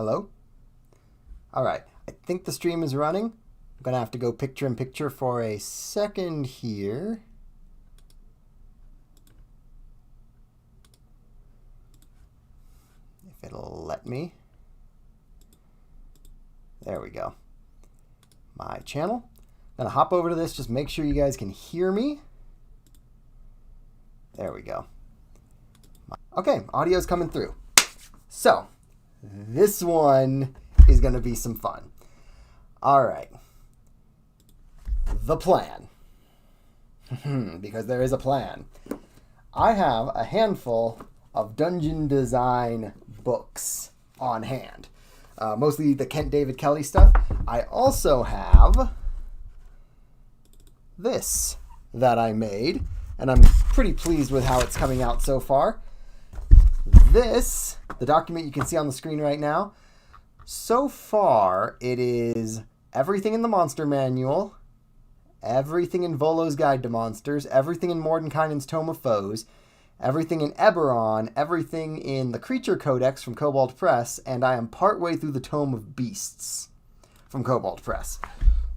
Hello? All right, I think the stream is running. I'm gonna have to go picture in picture for a second here. If it'll let me. There we go. My channel. I'm gonna hop over to this, just make sure you guys can hear me. There we go. Okay, audio's coming through. So, this one is gonna be some fun. All right. The plan. Because there is a plan. I have a handful of dungeon design books on hand. Mostly the Kent David Kelly stuff. I also have this that I made, and I'm pretty pleased with how it's coming out so far. This, the document you can see on the screen right now, so far it is everything in the monster manual, everything in Volo's Guide to Monsters, everything in Mordenkainen's Tome of Foes, everything in Eberron, everything in the Creature Codex from Kobold Press, and I am partway through the Tome of Beasts from Kobold Press.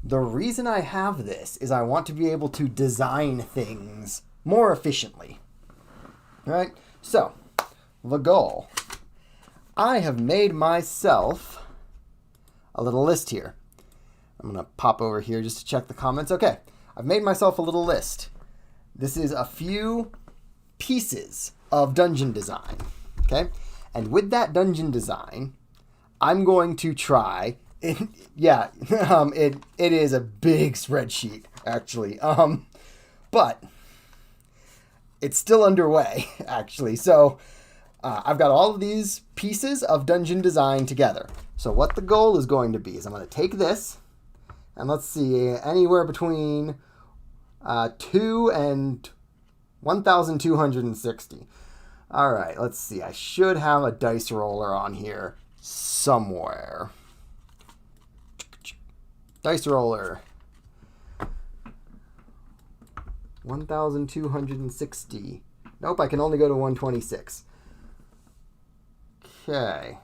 The reason I have this is I want to be able to design things more efficiently. All right? So, the goal. I have made myself a little list here. I'm going to pop over here just to check the comments. Okay, I've made myself a little list. This is a few pieces of dungeon design, okay? And with that dungeon design, I'm going to try, it is a big spreadsheet, actually, but it's still underway, actually. So I've got all of these pieces of dungeon design together. So what the goal is going to be is I'm going to take this, and let's see, anywhere between 2 and 1,260. All right, let's see. I should have a dice roller on here somewhere. Dice roller. 1,260. Nope, I can only go to 126. Okay.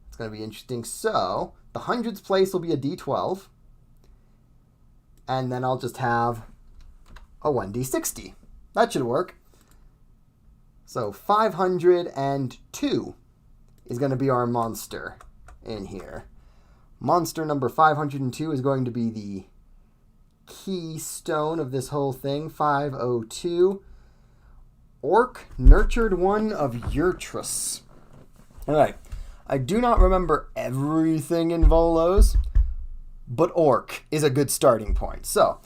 It's going to be interesting. So, the hundreds place will be a D12. And then I'll just have a 1D60. That should work. So 502 is going to be our monster in here. Monster number 502 is going to be the keystone of this whole thing. 502. Orc Nurtured One of Yurtrus. Alright. I do not remember everything in Volo's, but Orc is a good starting point. So,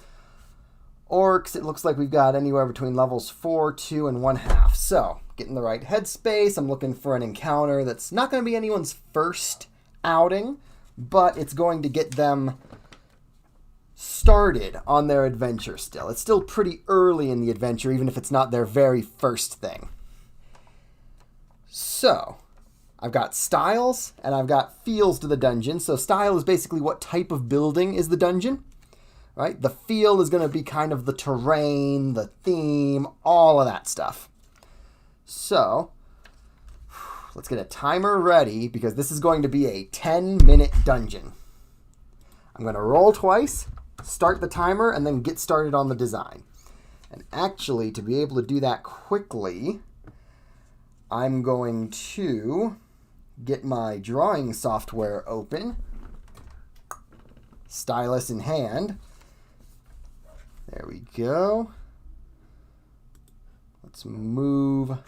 Orcs, it looks like we've got anywhere between levels 4, 2, and 1/2. So, getting the right headspace. I'm looking for an encounter that's not going to be anyone's first outing, but it's going to get them started on their adventure still. It's still pretty early in the adventure, even if it's not their very first thing. So, I've got styles, and I've got feels to the dungeon. So style is basically what type of building is the dungeon, right? The feel is going to be kind of the terrain, the theme, all of that stuff. So, let's get a timer ready, because this is going to be a 10-minute dungeon. I'm going to roll twice, start the timer, and then get started on the design. And actually, to be able to do that quickly, I'm going to get my drawing software open, stylus in hand. There we go. Let's move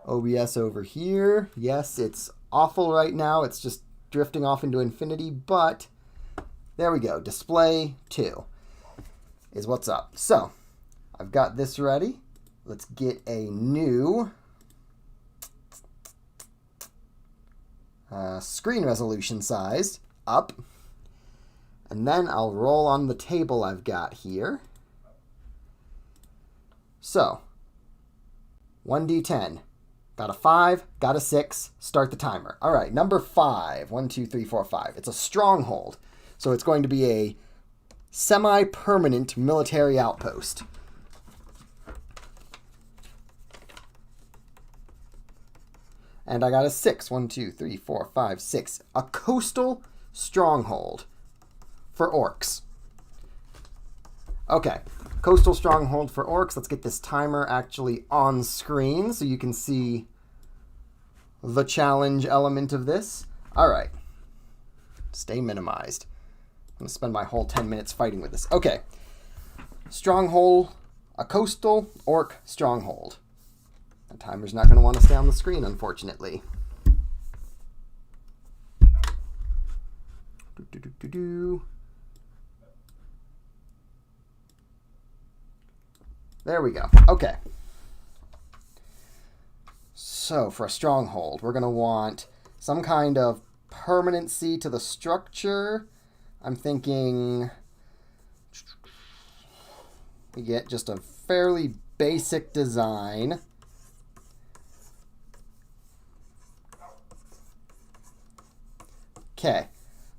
OBS over here. Yes, it's awful right now. It's just drifting off into infinity, but there we go. Display 2 is what's up. So, I've got this ready. Let's get a new screen resolution sized up, and then I'll roll on the table I've got here. So 1d10, got a 5, got a 6, start the timer. All right, number 5, 1, 2, 3, 4, 5. It's a stronghold, so it's going to be a semi-permanent military outpost. And I got a 6. 1, 2, 3, 4, 5, 6. A coastal stronghold for orcs. Okay, coastal stronghold for orcs. Let's get this timer actually on screen so you can see the challenge element of this. All right. Stay minimized. I'm going to spend my whole 10 minutes fighting with this. Okay. Stronghold, a coastal orc stronghold. The timer's not going to want to stay on the screen, unfortunately. There we go. Okay. So for a stronghold, we're going to want some kind of permanency to the structure. I'm thinking we get just a fairly basic design. Okay,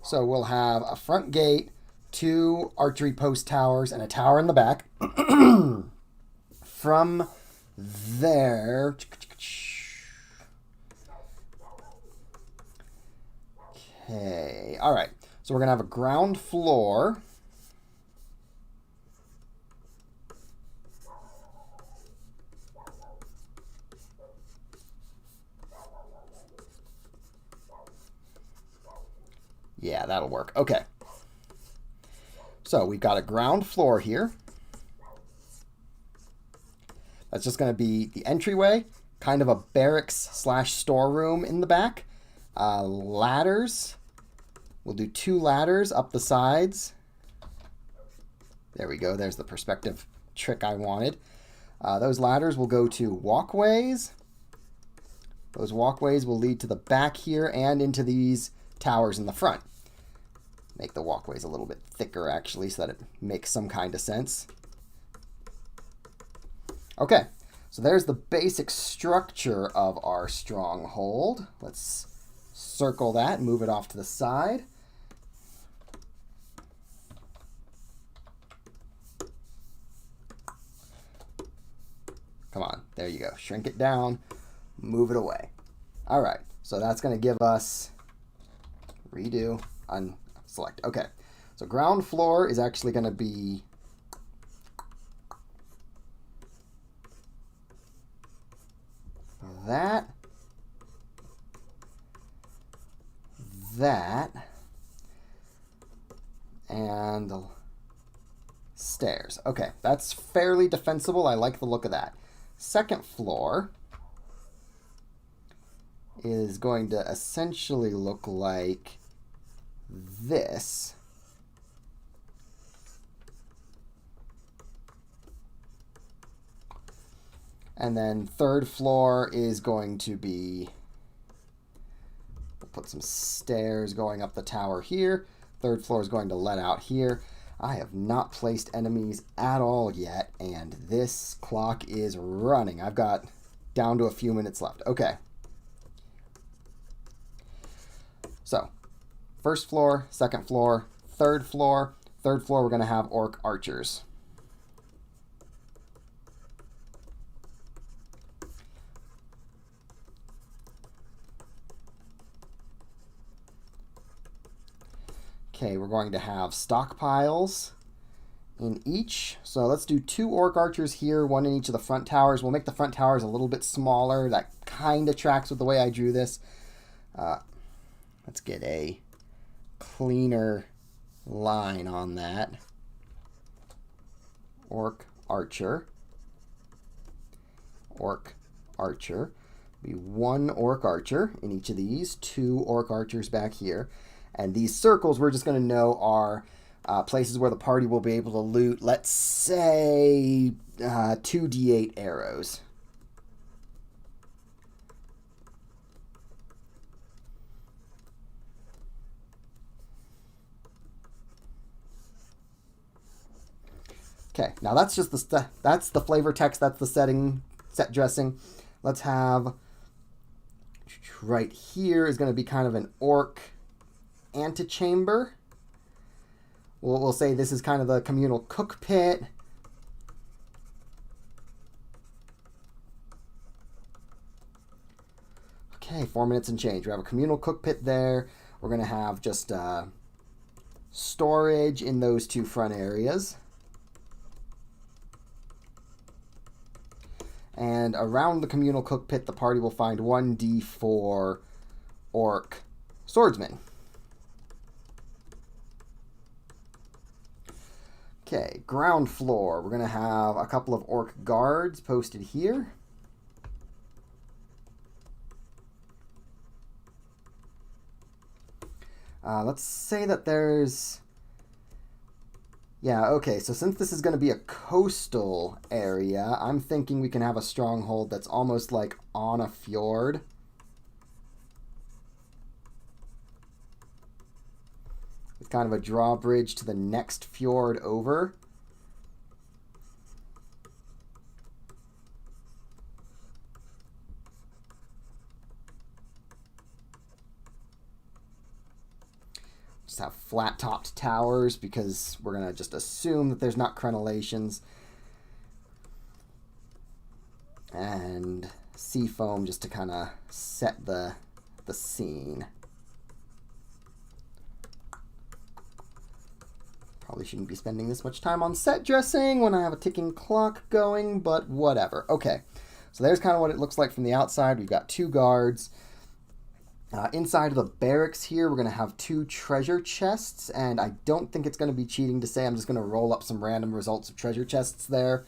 so we'll have a front gate, 2 archery post towers, and a tower in the back. From there... Okay, all right. So we're going to have a ground floor. Yeah, that'll work. Okay. So we've got a ground floor here. That's just going to be the entryway, kind of a barracks / storeroom in the back. Ladders. We'll do 2 ladders up the sides. There we go. There's the perspective trick I wanted. Those ladders will go to walkways. Those walkways will lead to the back here and into these towers in the front. Make the walkways a little bit thicker, actually, so that it makes some kind of sense. Okay, so there's the basic structure of our stronghold. Let's circle that and move it off to the side. Come on, there you go. Shrink it down, move it away. All right, so that's going to give us redo, unselect. Okay, so ground floor is actually going to be that, and the stairs. Okay, that's fairly defensible. I like the look of that. Second floor is going to essentially look like this. And then third floor is going to be, we'll put some stairs going up the tower here. Third floor is going to let out here. I have not placed enemies at all yet, and this clock is running. I've got down to a few minutes left. Okay. So, first floor, second floor, third floor. Third floor, we're going to have orc archers. Okay, we're going to have stockpiles in each. So let's do 2 orc archers here, 1 in each of the front towers. We'll make the front towers a little bit smaller. That kind of tracks with the way I drew this. Let's get a cleaner line on that. Orc archer. Orc archer. Be 1 orc archer in each of these, 2 orc archers back here. And these circles we're just going to know are places where the party will be able to loot, let's say, 2d8 arrows. Okay, now that's just that's the flavor text, that's the set dressing. Let's have, right here is going to be kind of an orc antechamber. We'll say this is kind of the communal cook pit. Okay, 4 minutes and change. We have a communal cook pit there. We're going to have just storage in those two front areas. And around the communal cook pit, the party will find 1d4 orc swordsmen. Okay, ground floor. We're going to have a couple of orc guards posted here. Let's say that there's... Yeah, okay, so since this is going to be a coastal area, I'm thinking we can have a stronghold that's almost like on a fjord. With kind of a drawbridge to the next fjord over. Just have flat-topped towers because we're going to just assume that there's not crenellations. And sea foam just to kind of set the scene. Probably shouldn't be spending this much time on set dressing when I have a ticking clock going, but whatever. Okay, so there's kind of what it looks like from the outside. We've got 2 guards. Inside of the barracks here, we're going to have 2 treasure chests, and I don't think it's going to be cheating to say I'm just going to roll up some random results of treasure chests there.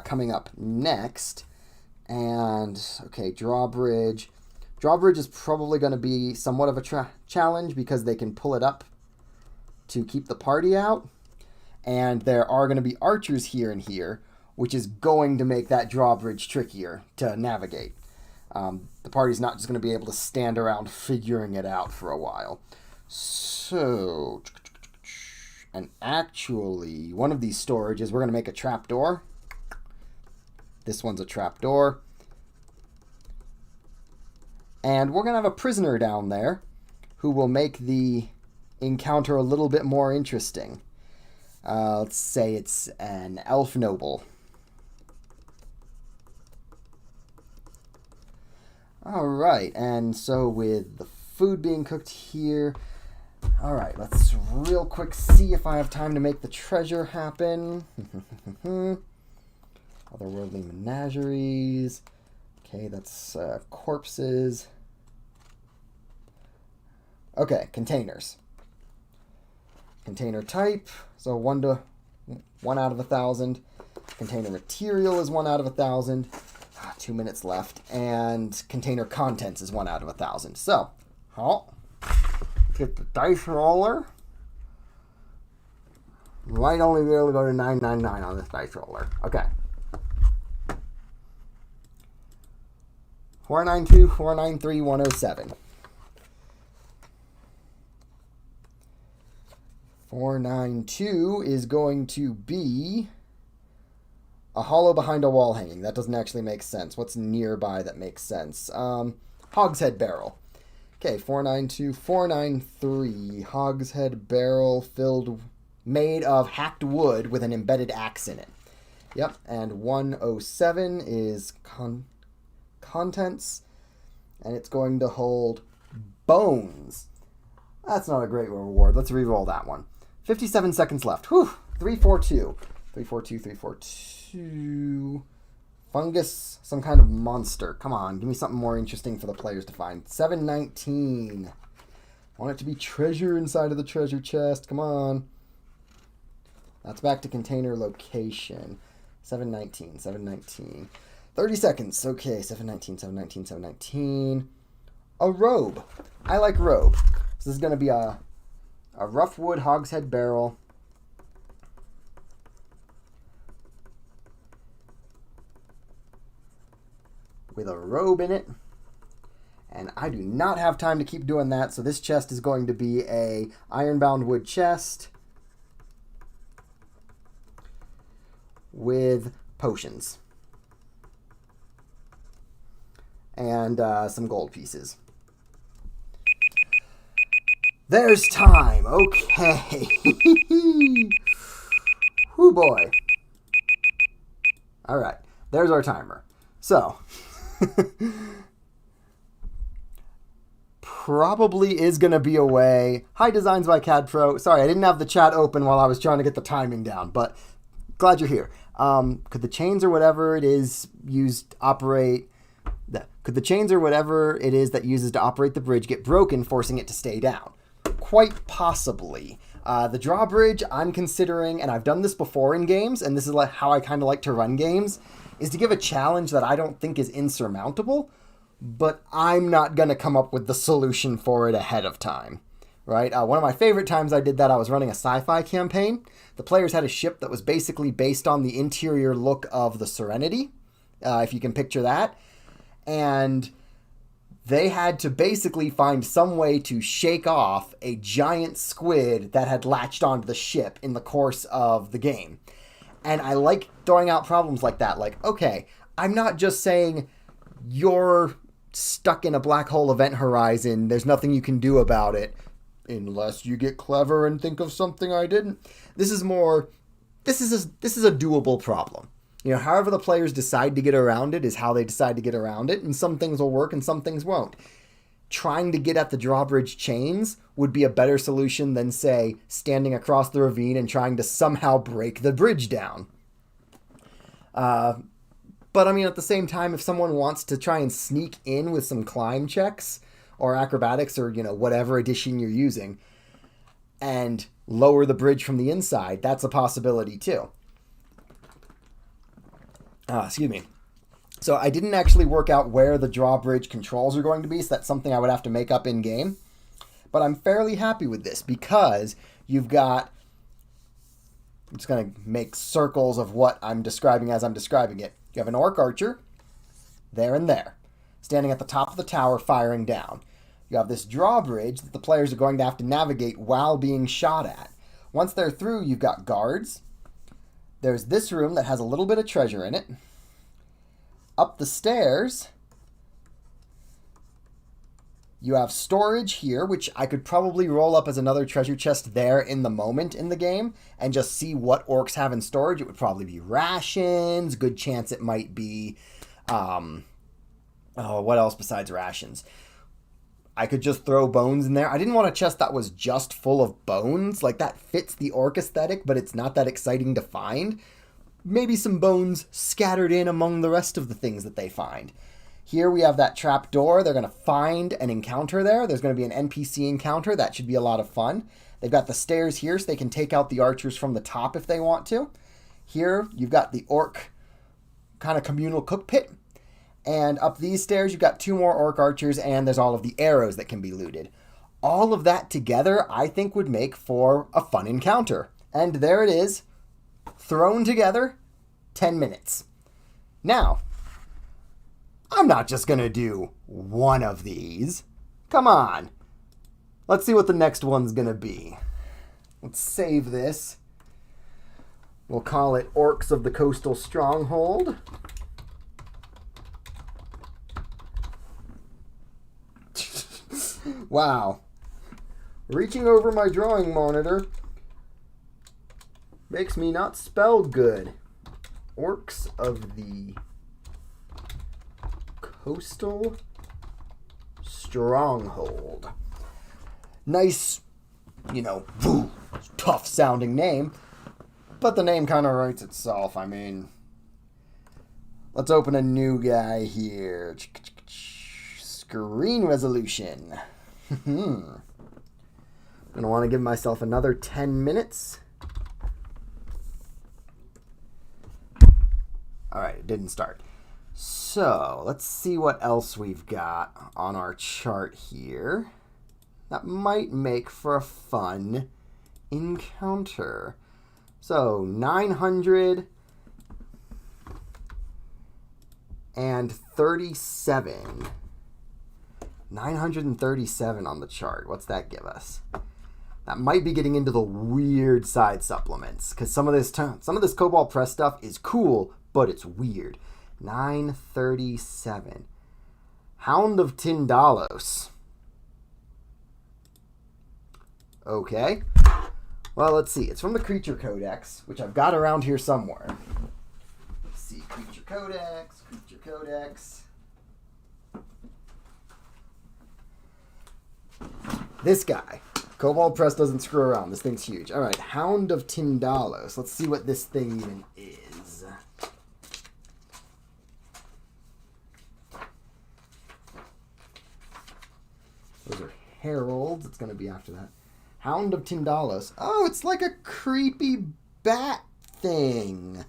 Coming up next, and, okay, drawbridge. Drawbridge is probably going to be somewhat of a challenge because they can pull it up to keep the party out, and there are going to be archers here and here, which is going to make that drawbridge trickier to navigate. The party's not just going to be able to stand around figuring it out for a while. So, and actually, one of these storages, we're going to make a trapdoor. This one's a trapdoor. And we're going to have a prisoner down there who will make the encounter a little bit more interesting. Let's say it's an elf noble. Alright, and so with the food being cooked here, alright, let's real quick see if I have time to make the treasure happen. Otherworldly menageries. Okay, that's corpses. Okay, containers. Container type, so 1 out of 1,000. Container material is 1 out of 1,000. 2 minutes left, and container contents is 1 out of 1,000. So, I'll get the dice roller. Might only be able to go to 999 on this dice roller. Okay. 492, 493, 107. 492 is going to be a hollow behind a wall hanging. That doesn't actually make sense. What's nearby that makes sense? Hogshead barrel. Okay, 492, 493. Hogshead barrel made of hacked wood with an embedded axe in it. Yep, and 107 is contents, and it's going to hold bones. That's not a great reward. Let's re-roll that one. 57 seconds left. Whew, 342. 342, 342. Fungus, some kind of monster. Come on, give me something more interesting for the players to find. 719. I want it to be treasure inside of the treasure chest. Come on. That's back to container location. 719, 719. 30 seconds. Okay, 719, 719, 719. A robe. I like robe. So this is going to be a rough wood hogshead barrel. With a robe in it. And I do not have time to keep doing that, so this chest is going to be a ironbound wood chest with potions. And some gold pieces. There's time. Okay. Whoo boy. All right. There's our timer. So, probably is going to be a way. Hi, Designs by CAD Pro. Sorry, I didn't have the chat open while I was trying to get the timing down, but glad you're here. Could the chains or whatever it is used to operate... Could the chains or whatever it is that uses to operate the bridge get broken, forcing it to stay down? Quite possibly. The drawbridge I'm considering, and I've done this before in games, and this is how I kind of like to run games, is to give a challenge that I don't think is insurmountable, but I'm not going to come up with the solution for it ahead of time. Right? One of my favorite times I did that, I was running a sci-fi campaign. The players had a ship that was basically based on the interior look of the Serenity, if you can picture that. And they had to basically find some way to shake off a giant squid that had latched onto the ship in the course of the game. And I like throwing out problems like that. Like, okay, I'm not just saying you're stuck in a black hole event horizon, there's nothing you can do about it, unless you get clever and think of something I didn't. This is a doable problem. You know, however the players decide to get around it is how they decide to get around it, and some things will work and some things won't. Trying to get at the drawbridge chains would be a better solution than, say, standing across the ravine and trying to somehow break the bridge down. But, I mean, at the same time, if someone wants to try and sneak in with some climb checks or acrobatics or, you know, whatever addition you're using and lower the bridge from the inside, that's a possibility too. Excuse me. So I didn't actually work out where the drawbridge controls are going to be, so that's something I would have to make up in-game. But I'm fairly happy with this because you've got... I'm just going to make circles of what I'm describing as I'm describing it. You have an orc archer, there and there, standing at the top of the tower firing down. You have this drawbridge that the players are going to have to navigate while being shot at. Once they're through, you've got guards. There's this room that has a little bit of treasure in it. Up the stairs, you have storage here, which I could probably roll up as another treasure chest there in the moment in the game and just see what orcs have in storage. It would probably be rations. Good chance it might be, what else besides rations? I could just throw bones in there. I didn't want a chest that was just full of bones. Like, that fits the orc aesthetic, but it's not that exciting to find. Maybe some bones scattered in among the rest of the things that they find. Here we have that trap door. They're going to find an encounter there. There's going to be an NPC encounter. That should be a lot of fun. They've got the stairs here so they can take out the archers from the top if they want to. Here you've got the orc kind of communal cookpit. And up these stairs, you've got 2 more orc archers, and there's all of the arrows that can be looted. All of that together, I think, would make for a fun encounter. And there it is, thrown together, 10 minutes. Now, I'm not just going to do one of these. Come on. Let's see what the next one's going to be. Let's save this. We'll call it Orcs of the Coastal Stronghold. Wow. Reaching over my drawing monitor makes me not spell good. Orcs of the Coastal Stronghold. Nice, you know, tough sounding name, but the name kind of writes itself. I mean, let's open a new guy here. Screen resolution. Gonna want to give myself another 10 minutes. Alright, it didn't start. So, let's see what else we've got on our chart here. That might make for a fun encounter. So, 937. 937 on the chart. What's that give us? That might be getting into the weird side supplements, because some of this Cobalt Press stuff is cool, but it's weird. 937. Hound of Tindalos. Okay. Well, let's see. It's from the Creature Codex, which I've got around here somewhere. Let's see. Creature Codex. This guy. Kobold Press doesn't screw around. This thing's huge. All right, Hound of Tindalos. Let's see what this thing even is. Those are heralds. It's going to be after that. Hound of Tindalos. Oh, it's like a creepy bat thing.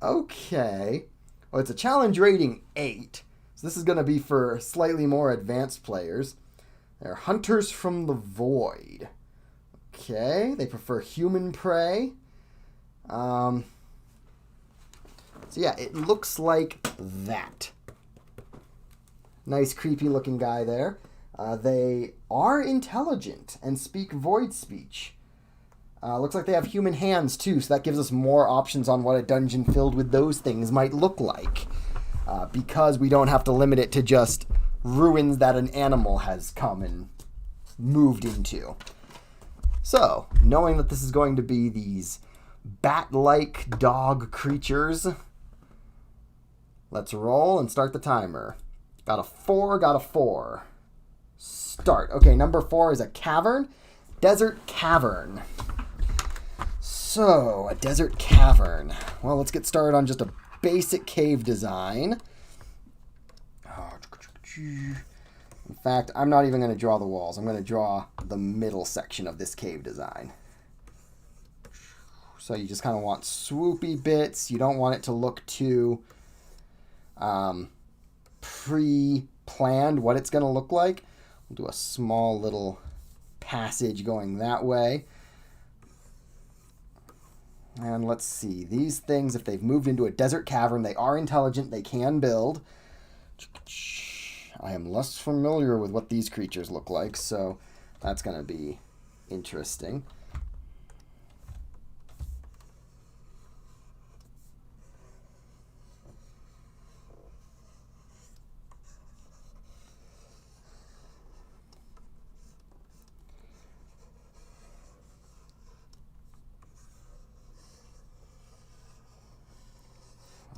Okay. Well, it's a challenge rating 8. So this is going to be for slightly more advanced players. They're Hunters from the Void. Okay. They prefer human prey. So yeah, it looks like that. Nice creepy looking guy there. They are intelligent and speak void speech. Looks like they have human hands too, so that gives us more options on what a dungeon filled with those things might look like. Because we don't have to limit it to just ruins that an animal has come and moved into. So, knowing that this is going to be these bat-like dog creatures, let's roll and start the timer. Got a 4, got a 4. Start. Okay, number 4 is a cavern. Desert cavern. So, a desert cavern. Well, let's get started on just a basic cave design. In fact, I'm not even going to draw the walls. I'm going to draw the middle section of this cave design. So you just kind of want swoopy bits. You don't want it to look too pre-planned what it's going to look like. We'll do a small little passage going that way. And let's see. These things, if they've moved into a desert cavern, they are intelligent. They can build. I am less familiar with what these creatures look like, so that's going to be interesting.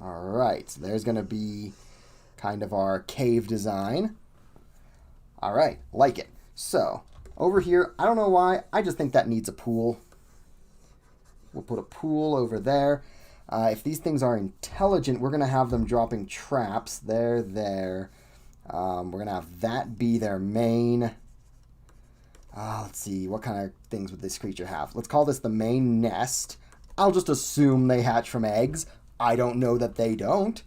All right, so there's going to be kind of our cave design. All right, like it. So, over here, I don't know why, I just think that needs a pool. We'll put a pool over there. If these things are intelligent, we're going to have them dropping traps. There. We're going to have that be their main. Let's see, what kind of things would this creature have? Let's call this the main nest. I'll just assume they hatch from eggs. I don't know that they don't.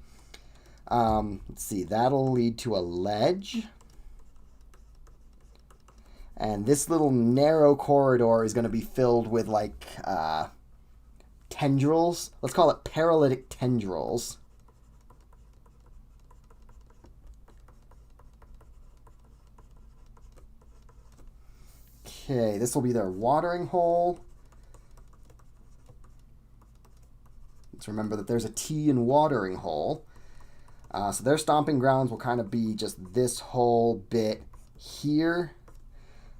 Let's see, that'll lead to a ledge. And this little narrow corridor is going to be filled with, like, tendrils. Let's call it paralytic tendrils. Okay, this will be their watering hole. Let's remember that there's a T in watering hole. So their stomping grounds will kind of be just this whole bit here.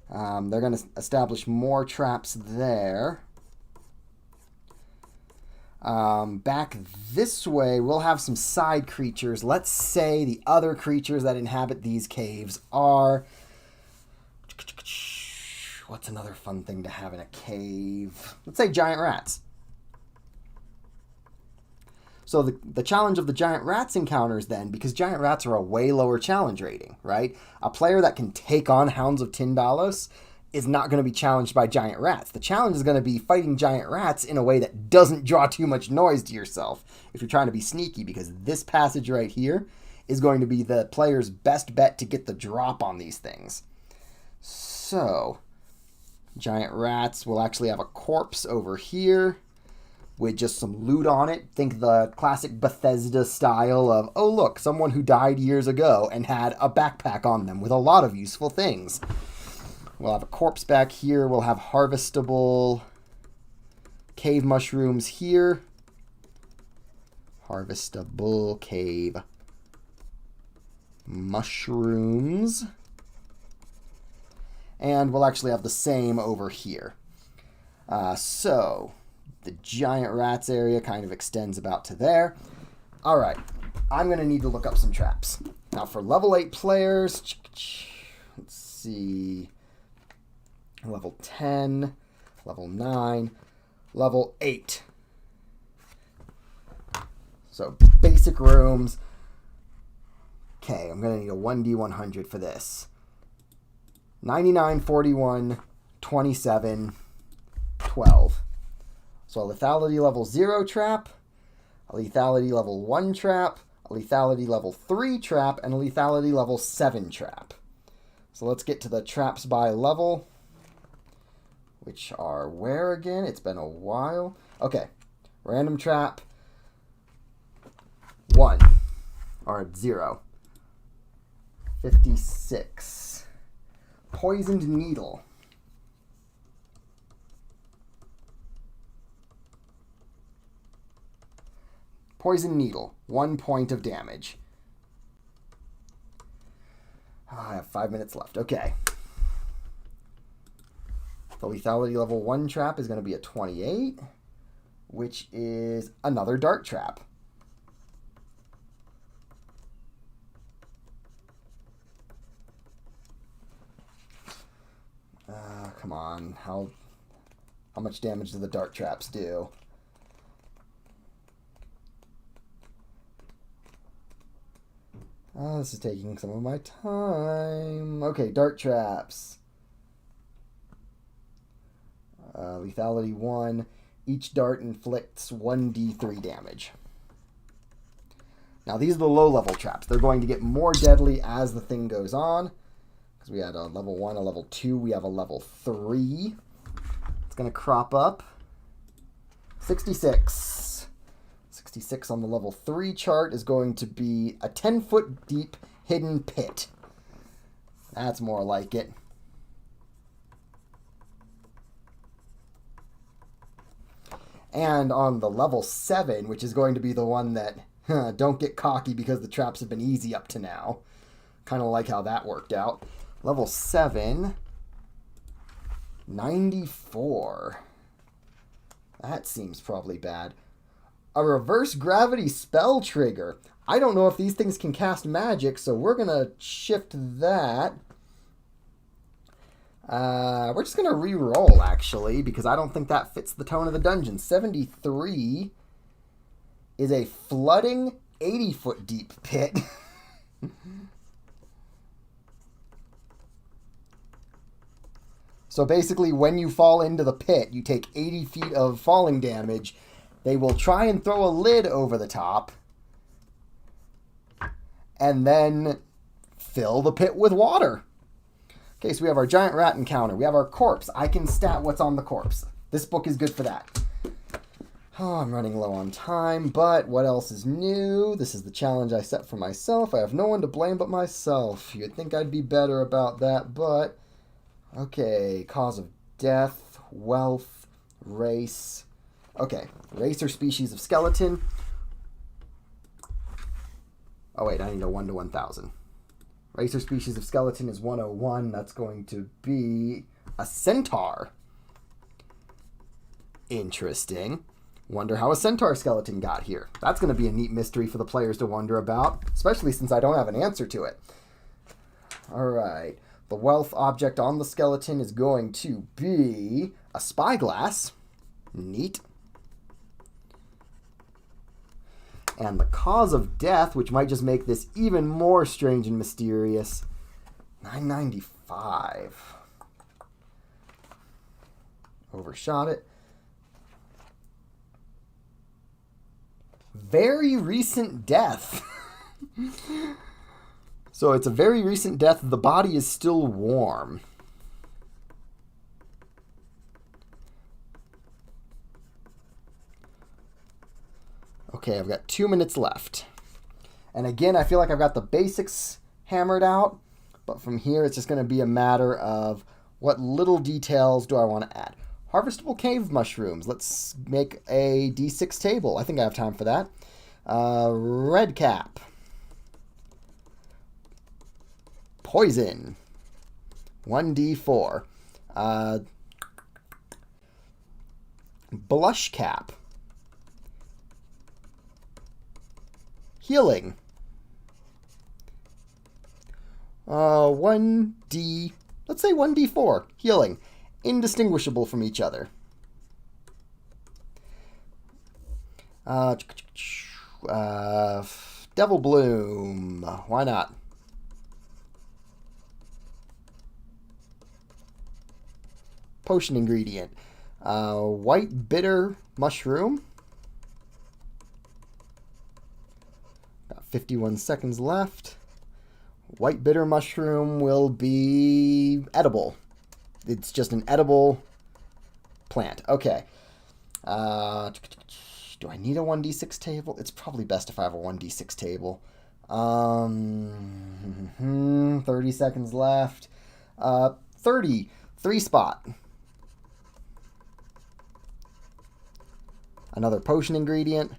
They're going to establish more traps there. Back this way, we'll have some side creatures. Let's say the other creatures that inhabit these caves are... What's another fun thing to have in a cave? Let's say giant rats. So the challenge of the giant rats encounters then, because giant rats are a way lower challenge rating, right? A player that can take on Hounds of Tindalos is not going to be challenged by giant rats. The challenge is going to be fighting giant rats in a way that doesn't draw too much noise to yourself if you're trying to be sneaky, because this passage right here is going to be the player's best bet to get the drop on these things. So, giant rats will actually have a corpse over here with just some loot on it. Think the classic Bethesda style of, oh look, someone who died years ago and had a backpack on them with a lot of useful things. We'll have a corpse back here. We'll have harvestable cave mushrooms here. Harvestable cave mushrooms. And we'll actually have the same over here. So the giant rats area kind of extends about to there. All right, I'm going to need to look up some traps. Now for level 8 players, let's see. level 10, level 9, level 8. So basic rooms. Okay, I'm going to need a 1D100 for this. 99, 41, 27, 12. So a lethality level 0 trap, a lethality level 1 trap, a lethality level 3 trap, and a lethality level 7 trap. So let's get to the traps by level, which are where again? It's been a while. Okay, random trap 1, or 0. 56. Poisoned needle. Poison needle, 1 point of damage. I have 5 minutes left. Okay. The lethality level 1 trap is going to be a 28, which is another dart trap. Come on. How much damage do the dart traps do? Oh, this is taking some of my time. Okay, dart traps. Lethality 1. Each dart inflicts 1d3 damage. Now, these are the low-level traps. They're going to get more deadly as the thing goes on. Because we had a level 1, a level 2. We have a level 3. It's going to crop up. 66. 66 on the level 3 chart is going to be a 10-foot deep hidden pit. That's more like it. And on the level 7, which is going to be the one that, don't get cocky because the traps have been easy up to now. Kind of like how that worked out. Level 7, 94. That seems probably bad. A reverse gravity spell trigger. I don't know if these things can cast magic, so we're going to shift that. We're just going to re-roll, actually, because I don't think that fits the tone of the dungeon. 73 is a flooding 80-foot deep pit. So basically, when you fall into the pit, you take 80 feet of falling damage. They will try and throw a lid over the top and then fill the pit with water. Okay, so we have our giant rat encounter. We have our corpse. I can stat what's on the corpse. This book is good for that. Oh, I'm running low on time, but what else is new? This is the challenge I set for myself. I have no one to blame but myself. You'd think I'd be better about that, but... Okay, cause of death, wealth, race. Okay, race or species of skeleton. Oh wait, I need a 1 to 1,000. Race or species of skeleton is 101. That's going to be a centaur. Interesting. Wonder how a centaur skeleton got here. That's going to be a neat mystery for the players to wonder about, especially since I don't have an answer to it. All right. The wealth object on the skeleton is going to be a spyglass. Neat. And the cause of death, which might just make this even more strange and mysterious, 995. Overshot it. Very recent death. So it's a very recent death. The body is still warm. Okay, I've got 2 minutes left. And again, I feel like I've got the basics hammered out. But from here, it's just going to be a matter of what little details do I want to add. Harvestable cave mushrooms. Let's make a D6 table. I think I have time for that. Red cap. Poison. 1d4. Blush cap. Healing. 1d... Let's say 1d4. Healing. indistinguishable from each other. Devil Bloom. Why not? Potion ingredient. White bitter mushroom. Got 51 seconds left. White bitter mushroom will be edible. It's just an edible plant. Okay. Do I need a 1d6 table? It's probably best if I have a 1d6 table. 30 seconds left. 30. 3 spot. Another potion ingredient.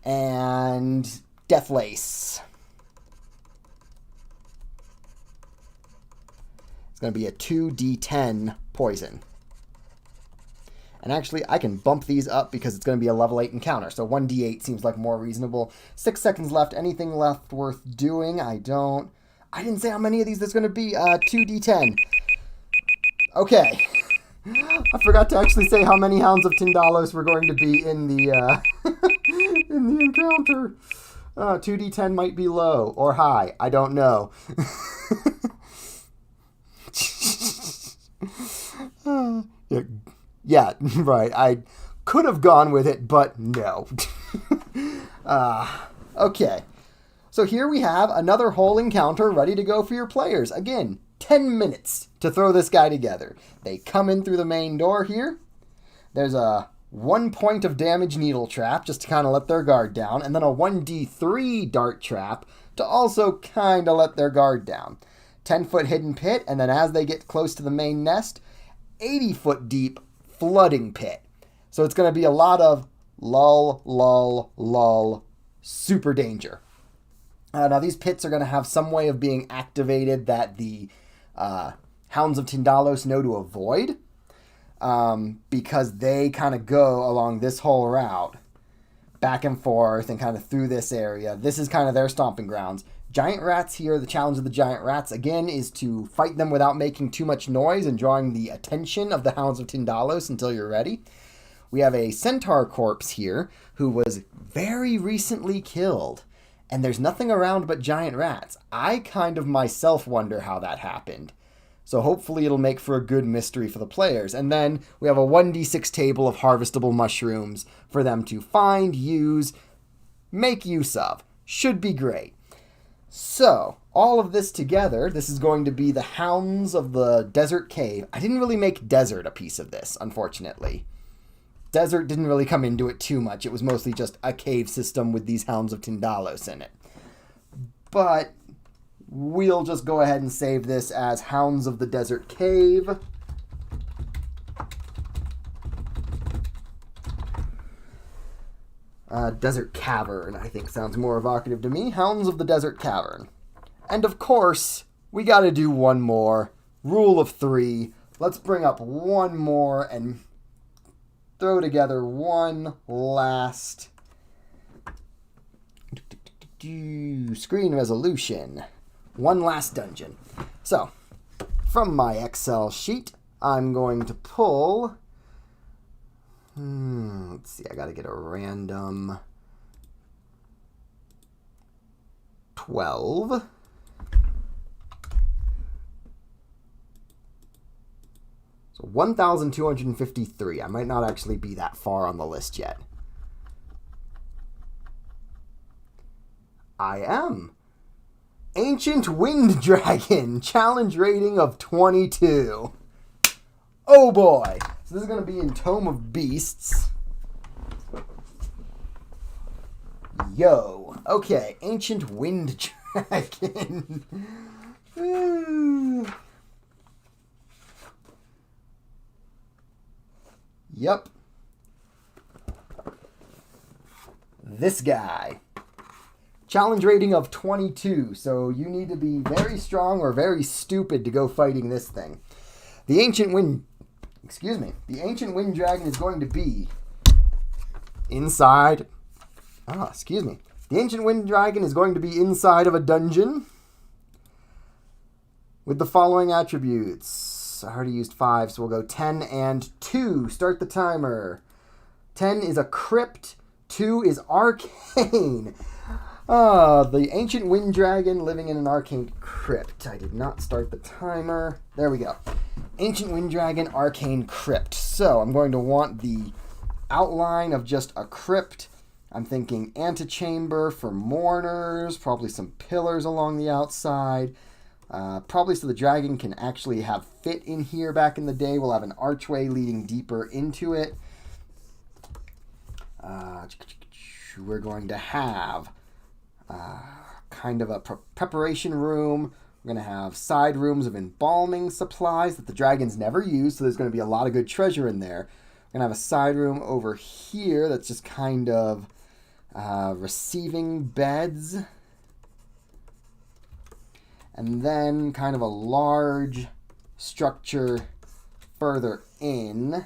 And Death Lace. It's going to be a 2d10 poison. And actually, I can bump these up because it's going to be a level 8 encounter. So 1d8 seems like more reasonable. 6 seconds left. Anything left worth doing? I didn't say how many of these there's going to be. 2d10. Okay. I forgot to actually say how many Hounds of Tindalos were going to be in the in the encounter. 2d10 might be low or high. I don't know. Yeah, right. I could have gone with it, but no. Okay. So here we have another whole encounter ready to go for your players. Again, 10 minutes to throw this guy together. They come in through the main door here. There's a 1 point of damage needle trap just to kind of let their guard down. And then a 1d3 dart trap to also kind of let their guard down. 10-foot hidden pit. And then as they get close to the main nest, 80-foot deep flooding pit. So it's going to be a lot of lull, lull, lull, super danger. Now these pits are going to have some way of being activated that the Hounds of Tindalos know to avoid, because they kind of go along this whole route, back and forth and kind of through this area. This is kind of their stomping grounds. Giant rats here, the challenge of the giant rats, again, is to fight them without making too much noise and drawing the attention of the Hounds of Tindalos until you're ready. We have a centaur corpse here who was very recently killed, and there's nothing around but giant rats. I kind of myself wonder how that happened. So hopefully it'll make for a good mystery for the players. And then we have a 1d6 table of harvestable mushrooms for them to find, use, make use of. Should be great. So, all of this together, this is going to be the Hounds of the Desert Cave. I didn't really make Desert a piece of this, unfortunately. Desert didn't really come into it too much. It was mostly just a cave system with these Hounds of Tindalos in it. But we'll just go ahead and save this as Hounds of the Desert Cave. Desert Cavern, I think, sounds more evocative to me. Hounds of the Desert Cavern. And of course, we gotta do one more. Rule of 3. Let's bring up one more and throw together one last screen resolution. One last dungeon. So, from my Excel sheet, I'm going to pull... let's see, I gotta get a random 12. So 1,253. I might not actually be that far on the list yet. I am. Ancient Wind Dragon. Challenge rating of 22. Oh boy. So this is going to be in Tome of Beasts. Yo. Okay. Ancient Wind Dragon. Yep. This guy. Challenge rating of 22. So you need to be very strong or very stupid to go fighting this thing. The Ancient Wind Dragon is going to be inside... The Ancient Wind Dragon is going to be inside of a dungeon with the following attributes. oops, I already used 5, so we'll go 10 and 2. Start the timer. 10 is a crypt, 2 is arcane. The ancient wind dragon living in an arcane crypt. I did not start the timer. There we go. Ancient wind dragon, arcane crypt. So I'm going to want the outline of just a crypt. I'm thinking antechamber for mourners, probably some pillars along the outside. Probably so the dragon can actually have fit in here back in the day. We'll have an archway leading deeper into it. We're going to have kind of a preparation room. We're going to have side rooms of embalming supplies that the dragons never use, so there's going to be a lot of good treasure in there. We're going to have a side room over here that's just kind of receiving beds. And then kind of a large structure further in.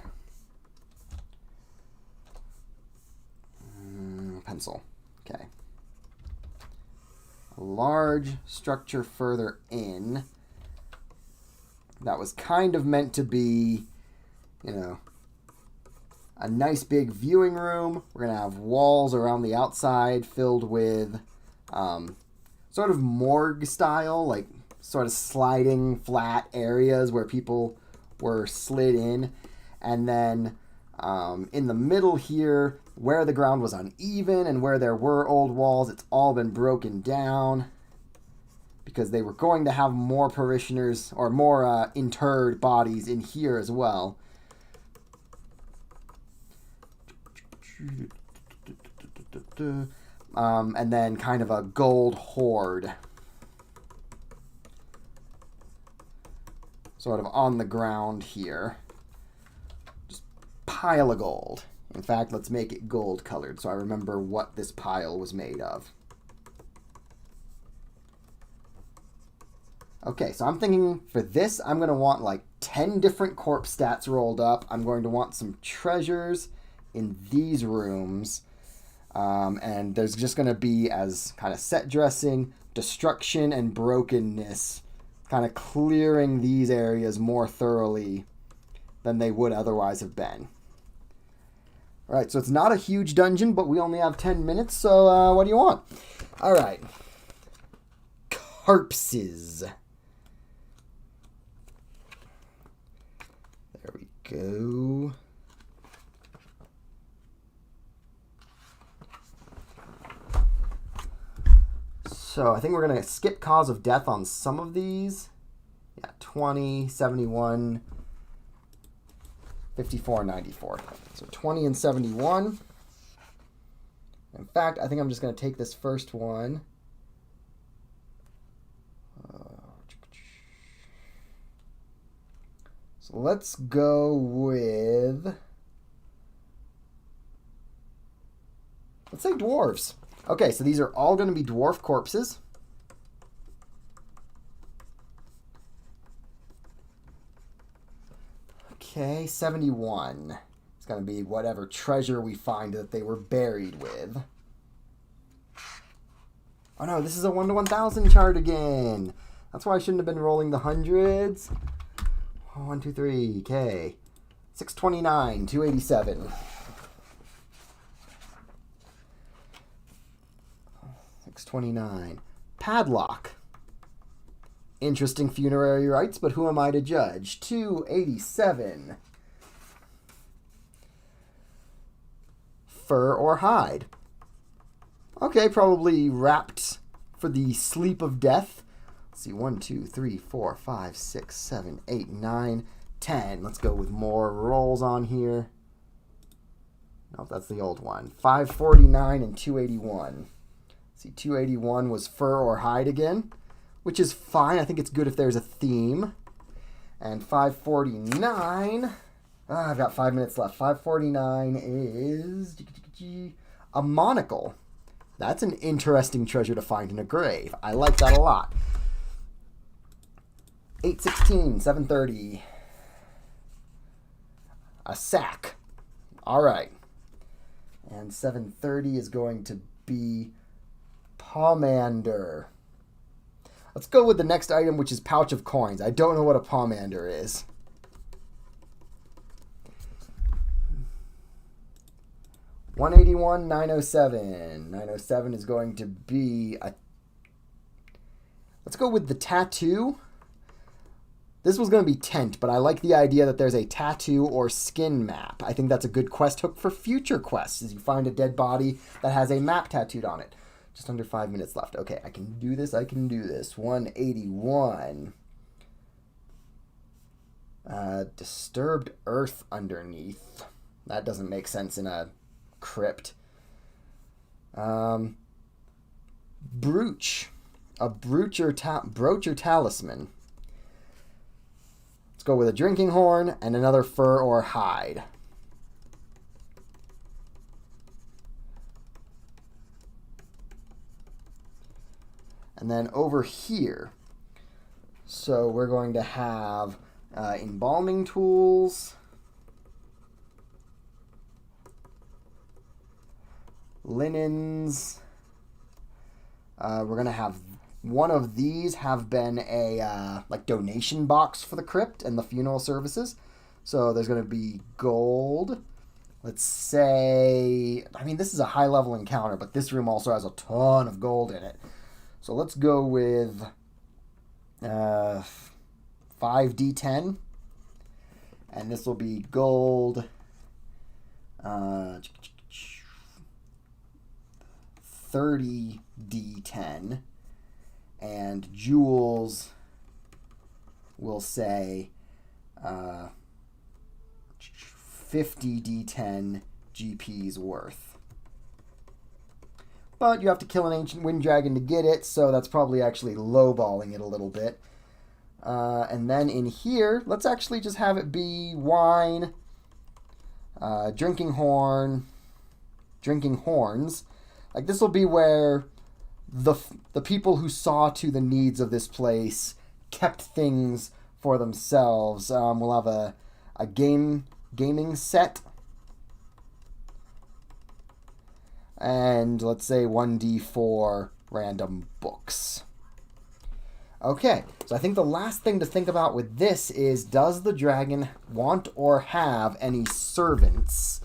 Pencil. Okay. A large structure further in. That was kind of meant to be, a nice big viewing room. We're going to have walls around the outside filled with sort of morgue style, like sort of sliding flat areas where people were slid in. And then in the middle here, where the ground was uneven and where there were old walls, it's all been broken down because they were going to have more parishioners or more interred bodies in here as well. And then kind of a gold hoard sort of on the ground here. Just pile of gold. In fact, let's make it gold colored so I remember what this pile was made of. Okay, so I'm thinking for this, I'm going to want like 10 different corpse stats rolled up. I'm going to want some treasures in these rooms. And there's just going to be, as kind of set dressing, destruction and brokenness, kind of clearing these areas more thoroughly than they would otherwise have been. All right, so it's not a huge dungeon, but we only have 10 minutes, so what do you want? All right. Corpses. There we go. So I think we're going to skip cause of death on some of these. Yeah, 20, 71, 54, 94. So 20 and 71. In fact, I think I'm just going to take this first one. So let's go with... let's say dwarves. Okay, so these are all going to be dwarf corpses. Okay, 71. It's going to be whatever treasure we find that they were buried with. Oh no, this is a 1 to 1,000 chart again. That's why I shouldn't have been rolling the hundreds. 1, 2, 3, okay. 629, 287. 629. Padlock. Interesting funerary rites, but who am I to judge? 287. Fur or hide. Okay, probably wrapped for the sleep of death. Let's see, 1, 2, 3, 4, 5, 6, 7, 8, 9, 10. Let's go with more rolls on here. Nope, that's the old one. 549 and 281. See, 281 was fur or hide again, which is fine. I think it's good if there's a theme. And 549, I've got 5 minutes left. 549 is a monocle. That's an interesting treasure to find in a grave. I like that a lot. 816, 730. A sack. All right. And 730 is going to be pomander. Let's go with the next item, which is pouch of coins. I don't know what a pomander is. 181, 907. 907 is going to be a... Let's go with the tattoo. This was going to be tent, but I like the idea that there's a tattoo or skin map. I think that's a good quest hook for future quests, as you find a dead body that has a map tattooed on it. Just under 5 minutes left. Okay, I can do this. 181. Disturbed earth underneath. That doesn't make sense in a crypt. Brooch. A brooch or talisman. Let's go with a drinking horn and another fur or hide. And then over here, so we're going to have embalming tools, linens. We're going to have one of these have been a like donation box for the crypt and the funeral services. So there's going to be gold. Let's say, I mean, this is a high level encounter, but this room also has a ton of gold in it. So let's go with 5d10. And this will be gold. 30d10. And jewels will say 50d10 GP's worth. But you have to kill an ancient wind dragon to get it, so that's probably actually lowballing it a little bit. And then in here, let's actually just have it be wine, drinking horns. Like, this will be where the people who saw to the needs of this place kept things for themselves. We'll have a gaming set. And let's say 1d4 random books. Okay, so I think the last thing to think about with this is, does the dragon want or have any servants?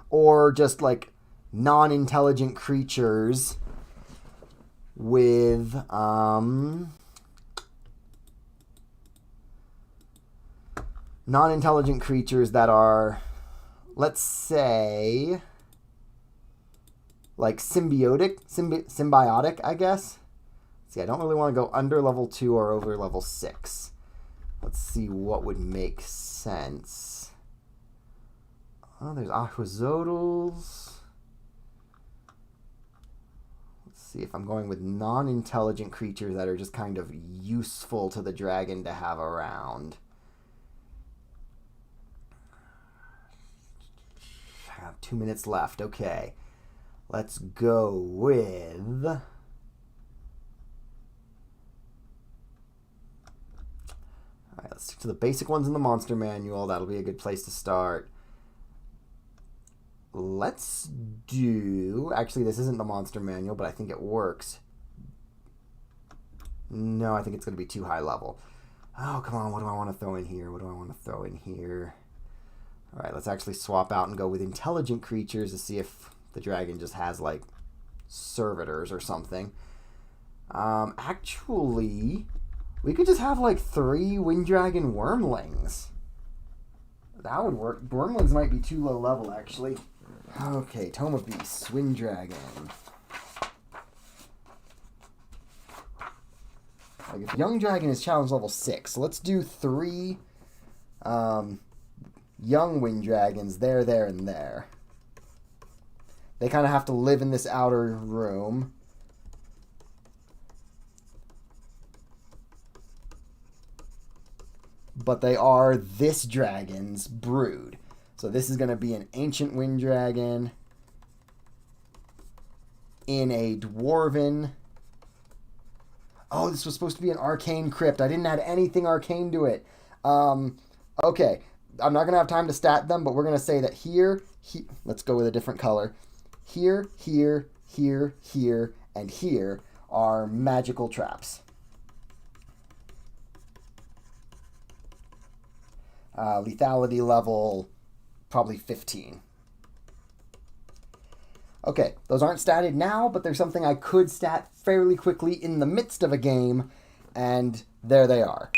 Or just like non-intelligent creatures with non-intelligent creatures that are, let's say, like symbiotic, I guess. See, I don't really want to go under level 2 or over level 6. Let's see what would make sense. Oh, there's Ahwazodals. Let's see if I'm going with non-intelligent creatures that are just kind of useful to the dragon to have around. I have 2 minutes left. Okay. Let's go with... All right, let's stick to the basic ones in the monster manual. That'll be a good place to start. Let's do... Actually, this isn't the monster manual, but I think it works. No, I think it's going to be too high level. Oh, come on. What do I want to throw in here? All right, let's actually swap out and go with intelligent creatures to see if the dragon just has, like, servitors or something. Actually, we could just have, like, 3 wind dragon wormlings. That would work. Wormlings might be too low level, actually. Okay, Tome of Beasts, wind dragon. Like, if young dragon is challenge level 6, so let's do 3 young wind dragons there, and there. They kind of have to live in this outer room. But they are this dragon's brood. So this is going to be an ancient wind dragon in a dwarven... Oh, this was supposed to be an arcane crypt. I didn't add anything arcane to it. Okay, I'm not going to have time to stat them, but we're going to say that here, let's go with a different color. Here, here, here, here, and here are magical traps. Lethality level, probably 15. Okay, those aren't statted now, but there's something I could stat fairly quickly in the midst of a game, and there they are.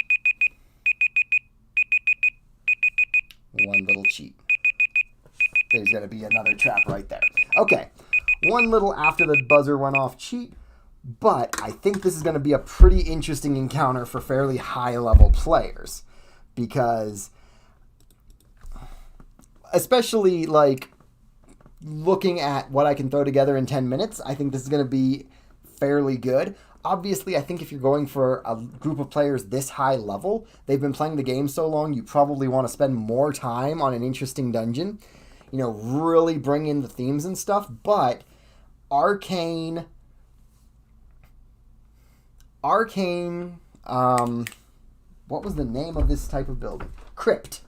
One little cheat. There's going to be another trap right there. Okay, one little after the buzzer went off cheat, but I think this is going to be a pretty interesting encounter for fairly high-level players, because especially like looking at what I can throw together in 10 minutes, I think this is going to be fairly good. Obviously, I think if you're going for a group of players this high level, they've been playing the game so long, you probably want to spend more time on an interesting dungeon, you know, really bring in the themes and stuff. But Arcane, what was the name of this type of building? Crypt.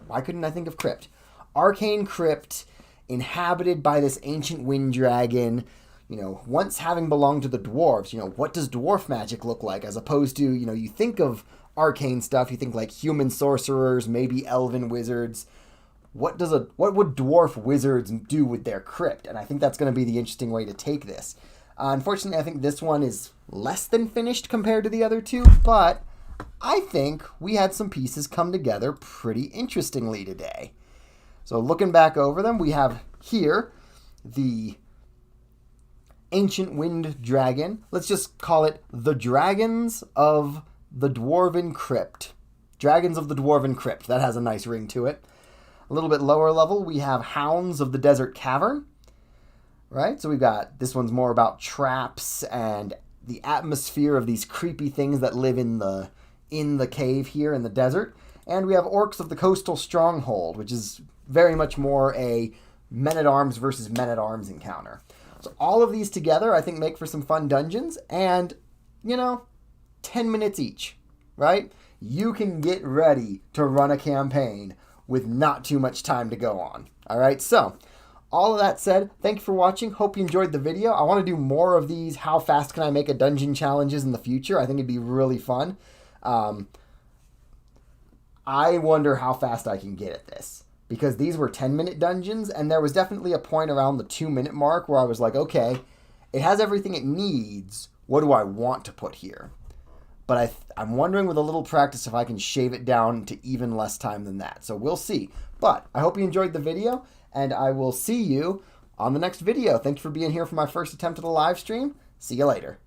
Why couldn't I think of Crypt? Arcane Crypt, inhabited by this ancient wind dragon, you know, once having belonged to the dwarves. You know, what does dwarf magic look like? As opposed to, you know, you think of arcane stuff, you think like human sorcerers, maybe elven wizards. What would dwarf wizards do with their crypt? And I think that's going to be the interesting way to take this. Unfortunately, I think this one is less than finished compared to the other two, but I think we had some pieces come together pretty interestingly today. So looking back over them, we have here the ancient wind dragon. Let's just call it the Dragons of the Dwarven Crypt. Dragons of the Dwarven Crypt. That has a nice ring to it. A little bit lower level, we have Hounds of the Desert Cavern. Right? So we've got, this one's more about traps and the atmosphere of these creepy things that live in the cave here in the desert. And we have Orcs of the Coastal Stronghold, which is very much more a men-at-arms versus men-at-arms encounter. So all of these together, I think, make for some fun dungeons. And, you know, 10 minutes each, right? You can get ready to run a campaign with not too much time to go on. All right, so all of that said, thank you for watching. Hope you enjoyed the video. I want to do more of these how fast can I make a dungeon challenges in the future. I think it'd be really fun. I wonder how fast I can get at this, because these were 10-minute dungeons, and there was definitely a point around the 2-minute mark where I was like, okay, it has everything it needs. What do I want to put here? But I'm wondering with a little practice if I can shave it down to even less time than that. So we'll see. But I hope you enjoyed the video, and I will see you on the next video. Thanks for being here for my first attempt at a live stream. See you later.